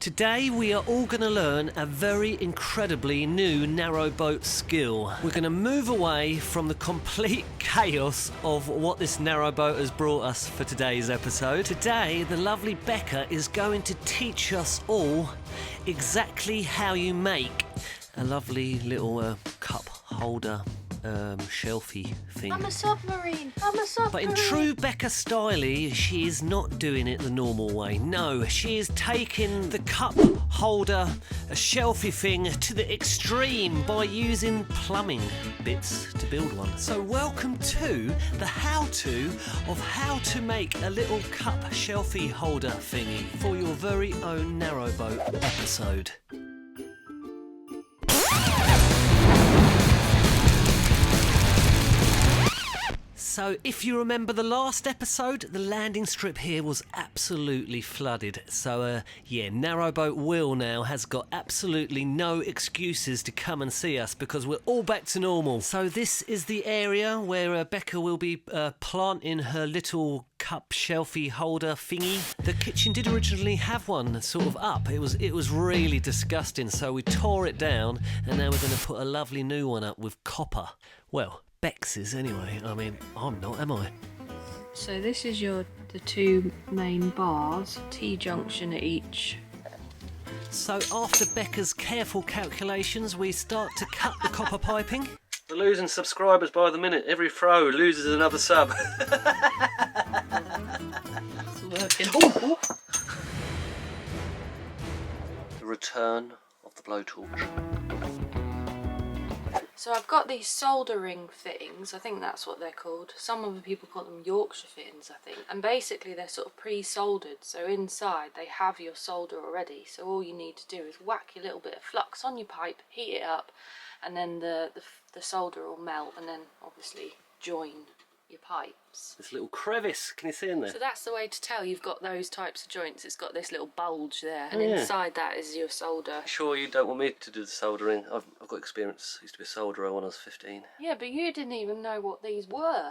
Today we are all going to learn a very incredibly new narrowboat skill. We're going to move away from the complete chaos of what this narrowboat has brought us for today's episode. Today the lovely Becca is going to teach us all exactly how you make a lovely little cup holder shelfie thing. I'm a submarine. But in true Becca style, she is not doing it the normal way. No, she is taking the cup holder, a shelfie thing, to the extreme by using plumbing bits to build one. So welcome to the how-to of how to make a little cup shelfie holder thingy for your very own narrowboat episode. So if you remember the last episode, the landing strip here was absolutely flooded. So yeah, Narrowboat Will now has got absolutely no excuses to come and see us because we're all back to normal. So this is the area where Becca will be planting her little cup shelfie holder thingy. The kitchen did originally have one sort of up. It was really disgusting, so we tore it down and now we're going to put a lovely new one up with copper. Well, Becks is anyway. I mean, I'm not, am I? So this is the two main bars, T-junction at each. So after Becca's careful calculations, we start to cut the copper piping. We're losing subscribers by the minute. Every throw loses another sub. It's working. Ooh. The return of the blowtorch. So I've got these soldering fittings, I think that's what they're called. Some other people call them Yorkshire fittings, I think. And basically they're sort of pre-soldered, so inside they have your solder already. So all you need to do is whack your little bit of flux on your pipe, heat it up, and then the solder will melt and then obviously join your pipes. This little crevice, can you see in there? So that's the way to tell you've got those types of joints. It's got this little bulge there, and inside that is your solder. Sure you don't want me to do the soldering? I've got experience. I used to be a solderer when I was 15. Yeah, but you didn't even know what these were.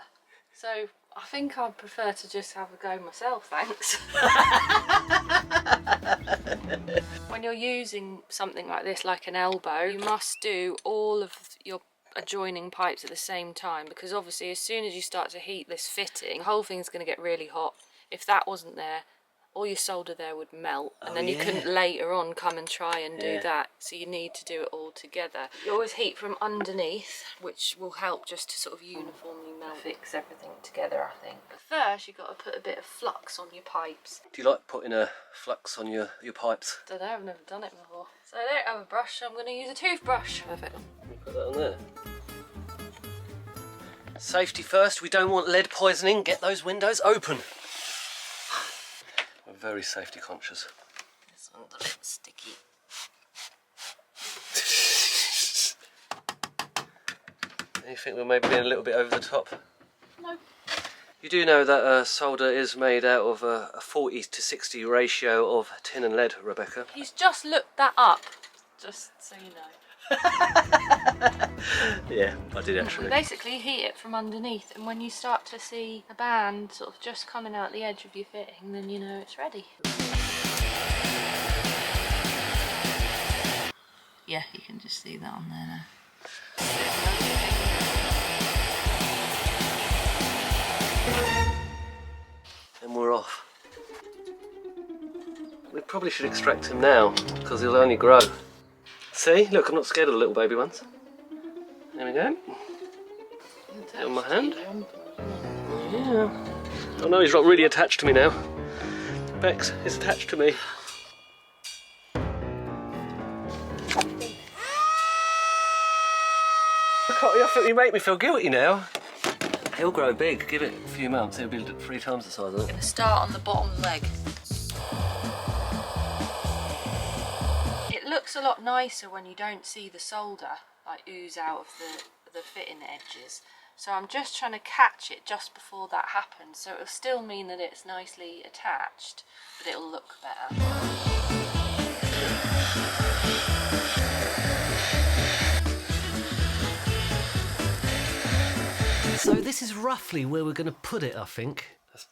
So I think I'd prefer to just have a go myself, thanks. When you're using something like this, like an elbow, you must do all of your adjoining pipes at the same time, because obviously as soon as you start to heat this fitting, the whole thing's going to get really hot. If that wasn't there, all your solder there would melt, and then you couldn't later on come and try and do that. So you need to do it all together. You always heat from underneath, which will help just to sort of uniformly melt, fix everything together, I think. But first you've got to put a bit of flux on your pipes. Do you like putting a flux on your pipes? I don't know, I've never done it before. So I don't have a brush, so I'm going to use a toothbrush. Perfect. Put that on there. Safety first, we don't want lead poisoning. Get those windows open. We're very safety conscious. This one's a bit sticky. You think we're maybe being a little bit over the top? No. You do know that solder is made out of a 40 to 60 ratio of tin and lead, Rebecca? He's just looked that up, just so you know. Yeah, I did actually. We basically heat it from underneath, and when you start to see a band sort of just coming out the edge of your fitting, then you know it's ready. Yeah, you can just see that on there now. And we're off. We probably should extract him now, because he'll only grow. See, look, I'm not scared of the little baby ones. There we go. Get on my hand. Yeah. Oh no, he's not really attached to me now. Becks is attached to me. You make me feel guilty now. He'll grow big. Give it a few months. He'll be 3 times the size of it. I'm going to start on the bottom leg. It looks a lot nicer when you don't see the solder like ooze out of the fitting edges. So I'm just trying to catch it just before that happens. So it'll still mean that it's nicely attached, but it'll look better. So this is roughly where we're going to put it, I think. That's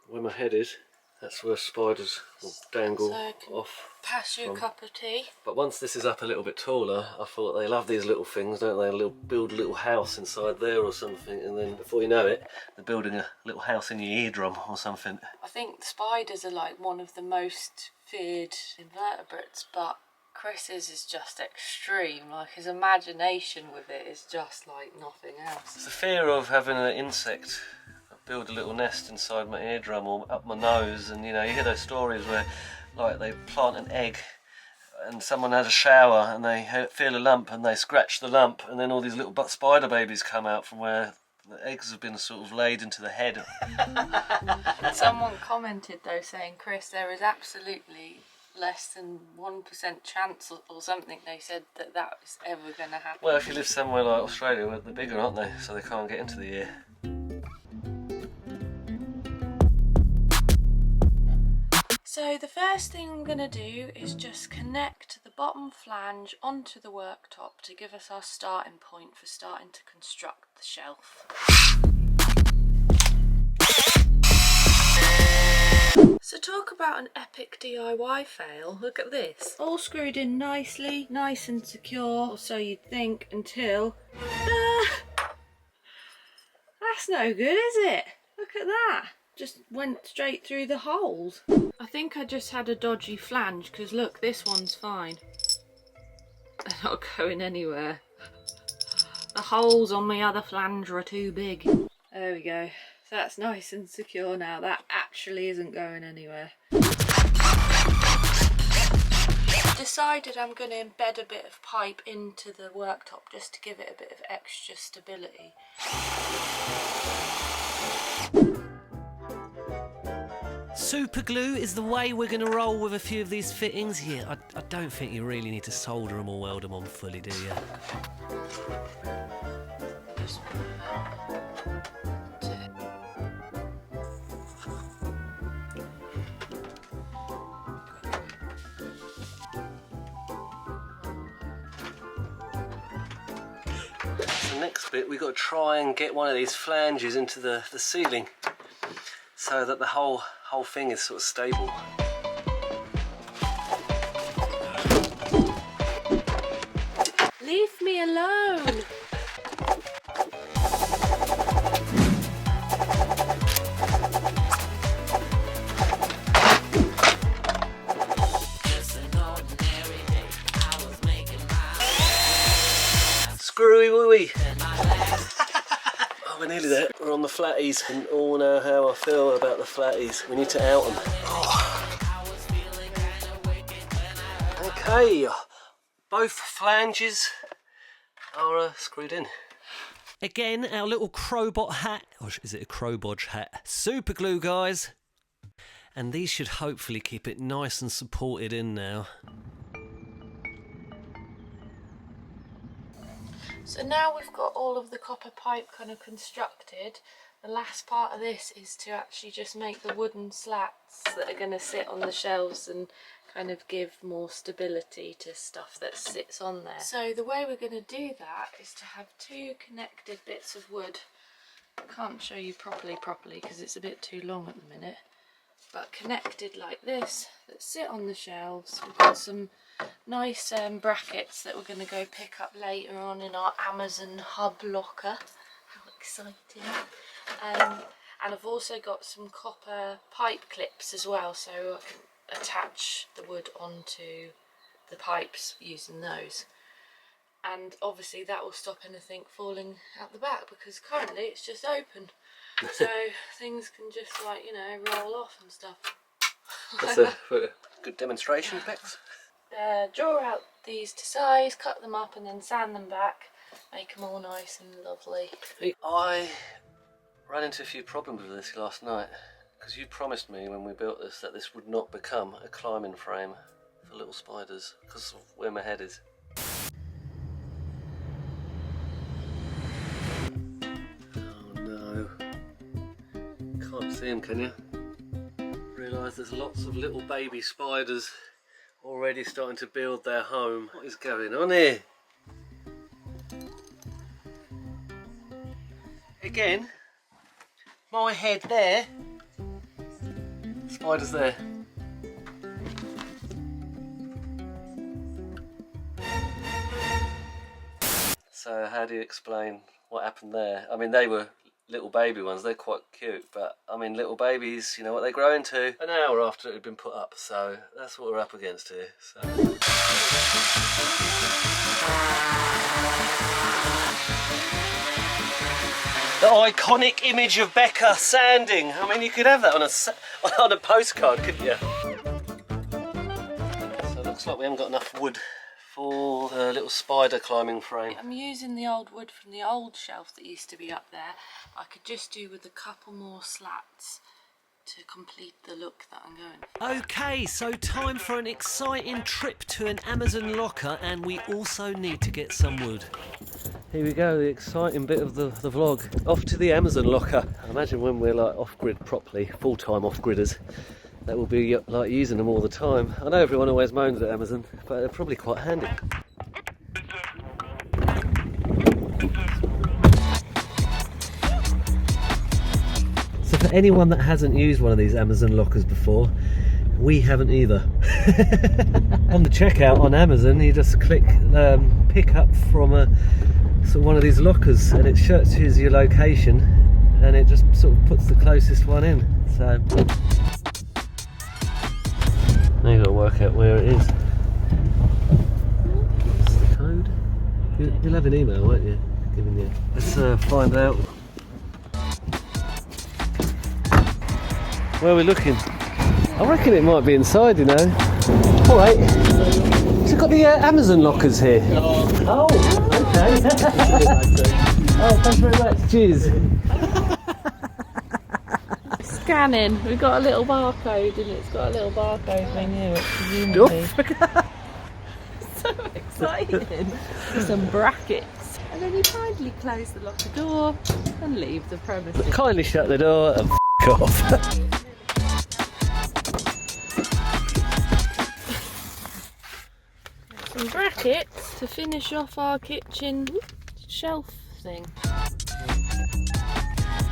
where my head is. That's where spiders will dangle So I can off. pass you a cup of tea. But once this is up a little bit taller, I thought they love these little things, don't they? Build a little house inside there or something, and then before you know it, they're building a little house in your eardrum or something. I think spiders are like one of the most feared invertebrates, but Chris's is just extreme. Like, his imagination with it is just like nothing else. It's the fear of having an insect build a little nest inside my eardrum or up my nose, and you know, you hear those stories where like they plant an egg and someone has a shower and they feel a lump and they scratch the lump, and then all these little spider babies come out from where the eggs have been sort of laid into the head. Someone commented though saying, Chris, there is absolutely less than 1% chance or something, they said, that is ever going to happen. Well, if you live somewhere like Australia, where they're bigger, aren't they? So they can't get into the ear. So the first thing I'm going to do is just connect the bottom flange onto the worktop to give us our starting point for starting to construct the shelf. So talk about an epic DIY fail. Look at this. All screwed in nicely, nice and secure, or so you'd think, until... that's no good, is it? Look at that. Just went straight through the holes. I think I just had a dodgy flange, because look, this one's fine. They're not going anywhere. The holes on my other flange are too big. There we go. So that's nice and secure now. That actually isn't going anywhere. Decided I'm going to embed a bit of pipe into the worktop just to give it a bit of extra stability. Super glue is the way we're going to roll with a few of these fittings here. I don't think you really need to solder them or weld them on fully, do you? The next bit, we've got to try and get one of these flanges into the ceiling so that the whole thing is sort of stable. Leave me alone! Screwy wooey! Oh, we're nearly there. We're on the flatties, and all know how I feel about the flatties. We need to out them. Okay, both flanges are screwed in. Again, our little Crobot hat, or is it a Crobodge hat? Super glue, guys. And these should hopefully keep it nice and supported in now. So now we've got all of the copper pipe kind of constructed, the last part of this is to actually just make the wooden slats that are going to sit on the shelves and kind of give more stability to stuff that sits on there. So the way we're going to do that is to have two connected bits of wood. I can't show you properly because it's a bit too long at the minute, but connected like this that sit on the shelves. We've got some nice brackets that we're going to go pick up later on in our Amazon hub locker. How exciting. And I've also got some copper pipe clips as well, so I can attach the wood onto the pipes using those. And obviously that will stop anything falling out the back, because currently it's just open. So things can just, like, you know, roll off and stuff. That's a good demonstration, Becks. Draw out these to size, cut them up and then sand them back, make them all nice and lovely. I ran into a few problems with this last night, because you promised me when we built this that this would not become a climbing frame for little spiders, because of where my head is. Oh no. Can't see them, can you? Realise there's lots of little baby spiders already starting to build their home. What is going on here? Again, my head there Spider's there. So how do you explain what happened there? I mean, they were little baby ones, they're quite cute, but I mean, little babies, you know what they grow into an hour after it had been put up, so that's what we're up against here. So. The iconic image of Becca sanding. I mean, you could have that on a postcard, couldn't you? So it looks like we haven't got enough wood for the little spider climbing frame. I'm using the old wood from the old shelf that used to be up there. I could just do with a couple more slats to complete the look that I'm going for. Okay, so time for an exciting trip to an Amazon locker, and we also need to get some wood. Here we go, the exciting bit of the vlog. Off to the Amazon locker. I imagine when we're like off-grid properly, full-time off-gridders, that will be like using them all the time. I know everyone always moans at Amazon, but they're probably quite handy. So for anyone that hasn't used one of these Amazon lockers before, we haven't either. On the checkout on Amazon, you just click pick up from one of these lockers, and it shows you your location, and it just sort of puts the closest one in. So now you've got to work out where it is. What's the code? You'll have an email, won't you? Giving you. Let's find out. Where are we looking? I reckon it might be inside, you know. All right. So got the Amazon lockers here. Oh, okay. Oh, thanks very much. Cheers. Scanning. We've got a little barcode, and it's got a little barcode thing here, which presumably. So exciting. Some brackets. And then you kindly close the locker door and leave the premises. Kindly shut the door and f*** off. Some brackets to finish off our kitchen shelf thing.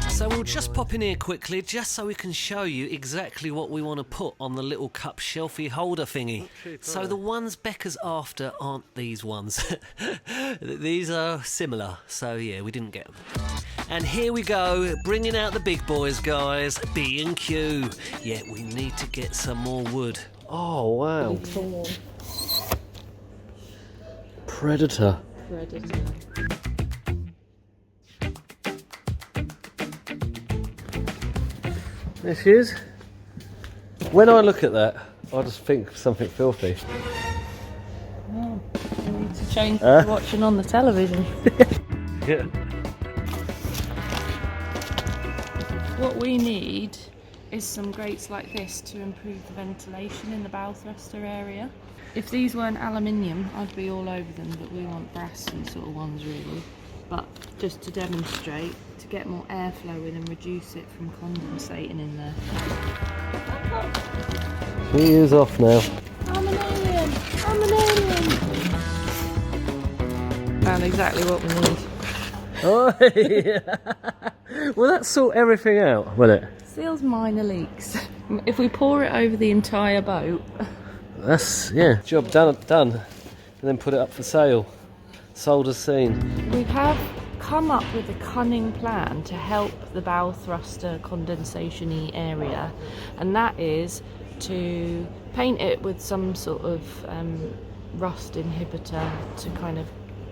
So we'll just pop in here quickly, just so we can show you exactly what we want to put on the little cup shelfie holder thingy. So the ones Becca's after aren't these ones. These are similar, so yeah, we didn't get them. And here we go, bringing out the big boys, guys. B&Q. Yeah, we need to get some more wood. Oh, wow. Predator. There she is. When I look at that, I just think something filthy. Oh, I need to change to watching on the television. Yeah. What we need is some grates like this to improve the ventilation in the bow thruster area. If these weren't aluminium, I'd be all over them, but we want brassy sort of ones really. But just to demonstrate, to get more airflow in and reduce it from condensating in there. He is off now. I'm an alien! I'm an alien! Found exactly what we need. Oh, yeah. Will that sort everything out, will it? Seals minor leaks. If we pour it over the entire boat. That's, yeah, job done. And then put it up for sale. Sold as seen. We have come up with a cunning plan to help the bow thruster condensation-y area, and that is to paint it with some sort of rust inhibitor to kind of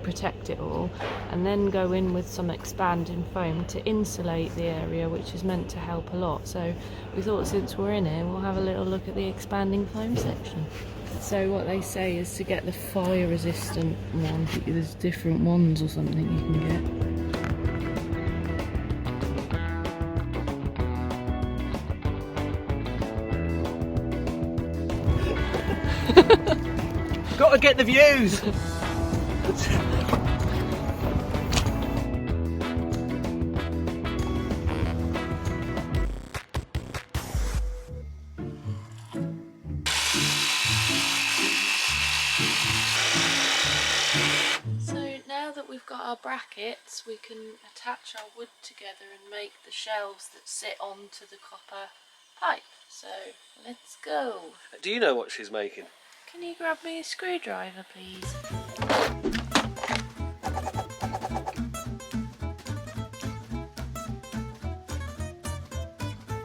protect it all, and then go in with some expanding foam to insulate the area, which is meant to help a lot. So we thought, since we're in here, we'll have a little look at the expanding foam section. So what they say is to get the fire resistant one. There's different ones or something you can get. Gotta get the views! Our brackets, we can attach our wood together and make the shelves that sit onto the copper pipe. So let's go. Do you know what she's making? Can you grab me a screwdriver, please?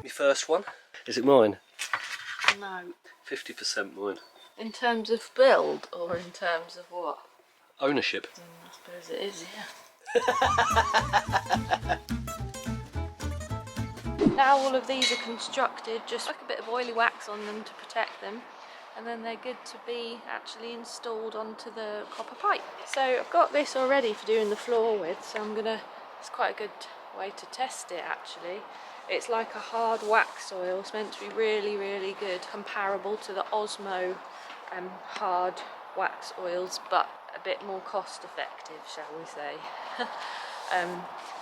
Your first one? Is it mine? No. 50% mine. In terms of build or in terms of what? Ownership. I suppose it is, yeah. Now all of these are constructed, just like a bit of oily wax on them to protect them, and then they're good to be actually installed onto the copper pipe. So I've got this already for doing the floor with, so it's quite a good way to test it actually. It's like a hard wax oil, it's meant to be really, really good, comparable to the Osmo hard wax oils, but a bit more cost effective, shall we say.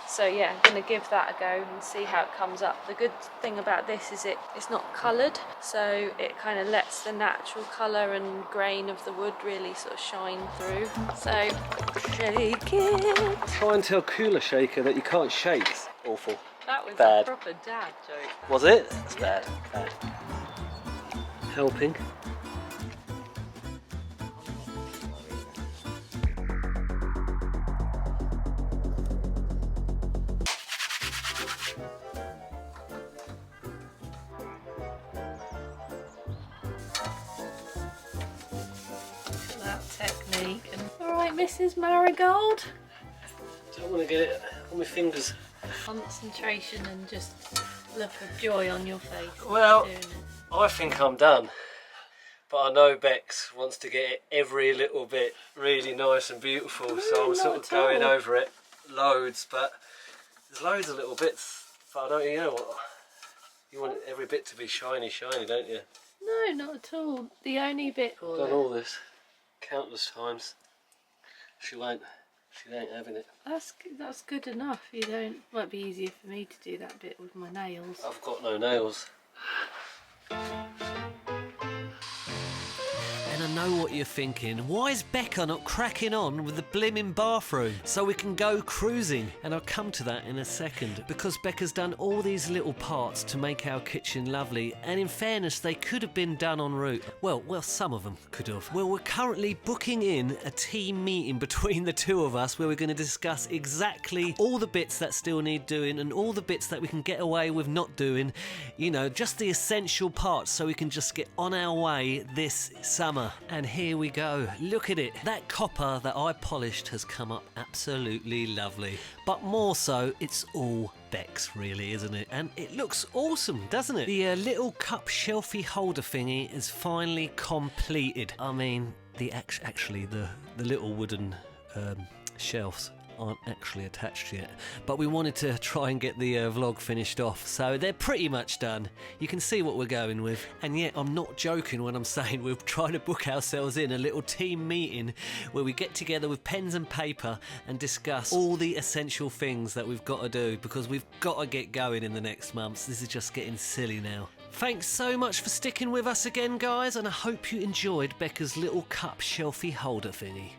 So yeah, I'm going to give that a go and see how it comes up. The good thing about this is it's not coloured, so it kind of lets the natural colour and grain of the wood really sort of shine through. So, shake it. Try and tell Cooler Shaker that you can't shake. It's awful. That was bad. a proper dad joke. Was it? That's bad. Bad. Helping. Technique. Alright, Mrs. Marigold. Don't want to get it on my fingers. Concentration and just look of joy on your face. Well, doing it. I think I'm done. But I know Becks wants to get it every little bit really nice and beautiful, No, so I'm not sort of at going all. over it loads, but there's loads of little bits. But I don't, you know what? You want every bit to be shiny, don't you? No, not at all. The only bit. I've done all this countless times. She ain't having it. That's good enough. You don't. Might be easier for me to do that bit with my nails. I've got no nails. And I know what you're thinking. Why is Becca not cracking on with the blimmin' bathroom so we can go cruising? And I'll come to that in a second, because Becca's done all these little parts to make our kitchen lovely, and in fairness they could have been done en route. Well, some of them could have. Well, we're currently booking in a team meeting between the two of us where we're going to discuss exactly all the bits that still need doing and all the bits that we can get away with not doing. You know, just the essential parts so we can just get on our way this summer. And here we go. Look at it. That copper that I polished has come up absolutely lovely. But more so, it's all Becks, really, isn't it? And it looks awesome, doesn't it? The little cup shelfie holder thingy is finally completed. I mean, actually the little wooden shelves aren't actually attached yet, but we wanted to try and get the vlog finished off, so they're pretty much done. You can see what we're going with, and yet I'm not joking when I'm saying we're trying to book ourselves in a little team meeting where we get together with pens and paper and discuss all the essential things that we've got to do, because we've got to get going in the next months. This is just getting silly now. Thanks so much for sticking with us again, guys, and I hope you enjoyed Becca's little cup shelfie holder thingy.